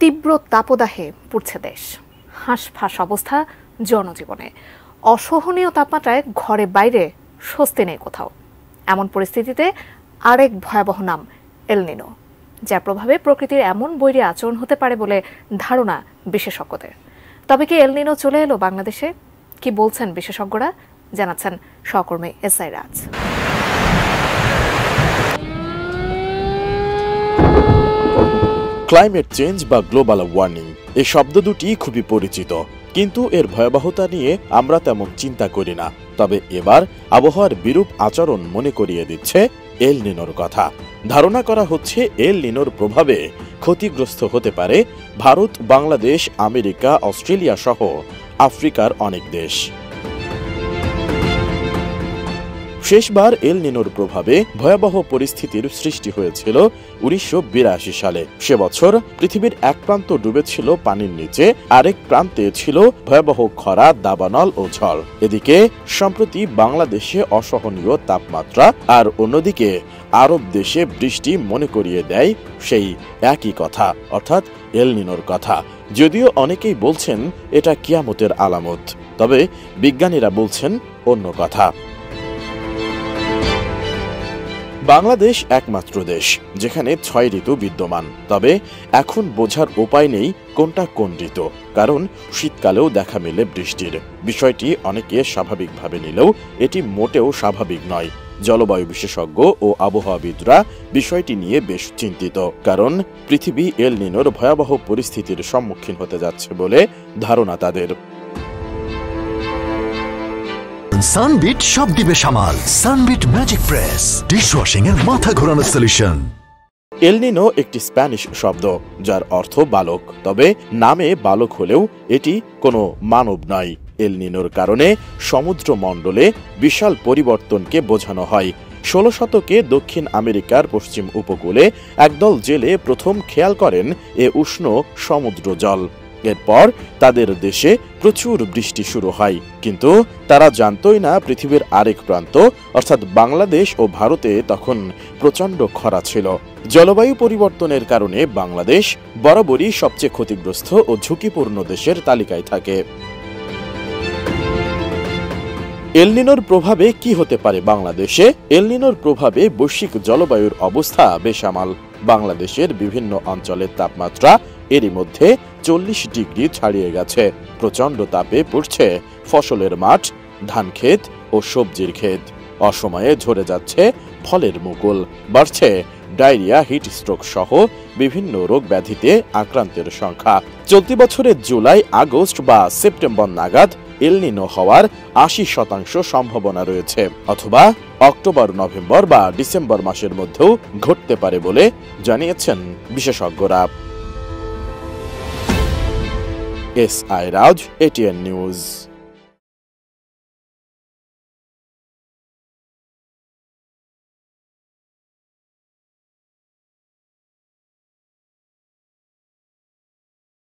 তীব্র তাপদাহে পুড়ছে দেশ। হাঁসফাঁস অবস্থা জনজীবনে। অসহনীয় তাপমাত্রায় ঘরে বাইরে স্বস্তি নেই কোথাও। এমন পরিস্থিতিতে আরেক ভয়াবহ নাম এল নিনো, যার প্রভাবে প্রকৃতির এমন বৈরী আচরণ হতে পারে বলে ধারণা বিশেষজ্ঞদের। তবে কি এল নিনো চলে এলো বাংলাদেশে? কি বলছেন বিশেষজ্ঞরা, জানাচ্ছেন সহকর্মী এসআই রাজ। ক্লাইমেট চেঞ্জ বা গ্লোবাল ওয়ার্মিং এই শব্দ দুটি খুবই পরিচিত, কিন্তু এর ভয়াবহতা নিয়ে আমরা তেমন চিন্তা করি না। তবে এবার আবহাওয়ার বিরূপ আচরণ মনে করিয়ে দিচ্ছে এল নিনোর কথা। ধারণা করা হচ্ছে এল নিনোর প্রভাবে ক্ষতিগ্রস্ত হতে পারে ভারত, বাংলাদেশ, আমেরিকা, অস্ট্রেলিয়া সহ আফ্রিকার অনেক দেশ। শেষবার এল নিনোর প্রভাবে ভয়াবহ পরিস্থিতির সৃষ্টি হয়েছিল 1982 সালে। সে বছর পৃথিবীর এক প্রান্ত ডুবেছিল পানির নিচে, আরেক প্রান্তে ছিল ভয়াবহ খরা, দাবানল ও ঝড়। এদিকে সম্প্রতি বাংলাদেশে অসহনীয় তাপমাত্রা, আর অন্যদিকে আরব দেশে বৃষ্টি মনে করিয়ে দেয় সেই একই কথা, অর্থাৎ এল নিনোর কথা। যদিও অনেকেই বলছেন এটা কিয়ামতের আলামত, তবে বিজ্ঞানীরা বলছেন অন্য কথা। বাংলাদেশ একমাত্র দেশ যেখানে 6 ঋতু বিদ্যমান। তবে এখন বোঝার উপায় নেই কোনটা কোন ঋতু, কারণ শীতকালেও দেখা মেলে বৃষ্টির। বিষয়টি অনেকে স্বাভাবিকভাবে নিলেও এটি মোটেও স্বাভাবিক নয়। জলবায়ু বিশেষজ্ঞ ও আবহাওয়াবিদরা বিষয়টি নিয়ে বেশ চিন্তিত, কারণ পৃথিবী এল নিনোর ভয়াবহ পরিস্থিতির সম্মুখীন হতে যাচ্ছে বলে ধারণা তাদের। সানবিট সব দিবে সামাল। সানবিট ম্যাজিক প্রেস ডিশওয়াশিং এর মাথা ঘোরানো সলিউশন। এল নিনো একটি স্প্যানিশ শব্দ যার অর্থ বালক, তবে নামে বালক হলেও এটি কোনো মানব নয়। এল নিনোর কারণে সমুদ্র মণ্ডলে বিশাল পরিবর্তনকে বোঝানো হয়। 16 শতকে দক্ষিণ আমেরিকার পশ্চিম উপকূলে একদল জেলে প্রথম খেয়াল করেন এ উষ্ণ সমুদ্র জল। এরপর তাদের দেশে প্রচুর বৃষ্টি শুরু হয়, কিন্তু তারা জানতই না পৃথিবীর আরেক প্রান্ত অর্থাৎ বাংলাদেশ ও ভারতে তখন প্রচণ্ড খরা ছিল। জলবায়ু পরিবর্তনের কারণে বাংলাদেশ বরাবরই সবচেয়ে ক্ষতিগ্রস্ত ও ঝুঁকিপূর্ণ দেশের তালিকায় থাকে। এল নিনোর প্রভাবে কি হতে পারে বাংলাদেশে? এল নিনোর প্রভাবে বৈশ্বিক জলবায়ুর অবস্থা বেসামাল। বাংলাদেশের বিভিন্ন অঞ্চলের তাপমাত্রা এরই মধ্যে 40 ডিগ্রি ছাড়িয়ে গেছে। প্রচণ্ড তাপে পড়ছে ফসলের মাঠ, ধান ক্ষেত ও সবজির ক্ষেত। অসময়ে ঝরে যাচ্ছে ফলের মুকুল। বাড়ছে ডায়রিয়া, হিট স্ট্রোক সহ বিভিন্ন রোগ ব্যাধিতে আক্রান্তের সংখ্যা। চলতি বছরের জুলাই, আগস্ট বা সেপ্টেম্বর নাগাদ এল নিনো হওয়ার 80% সম্ভাবনা রয়েছে, অথবা অক্টোবর, নভেম্বর বা ডিসেম্বর মাসের মধ্যেও ঘটতে পারে বলে জানিয়েছেন বিশেষজ্ঞরা। এসআই রাজ, এটিএন নিউজ।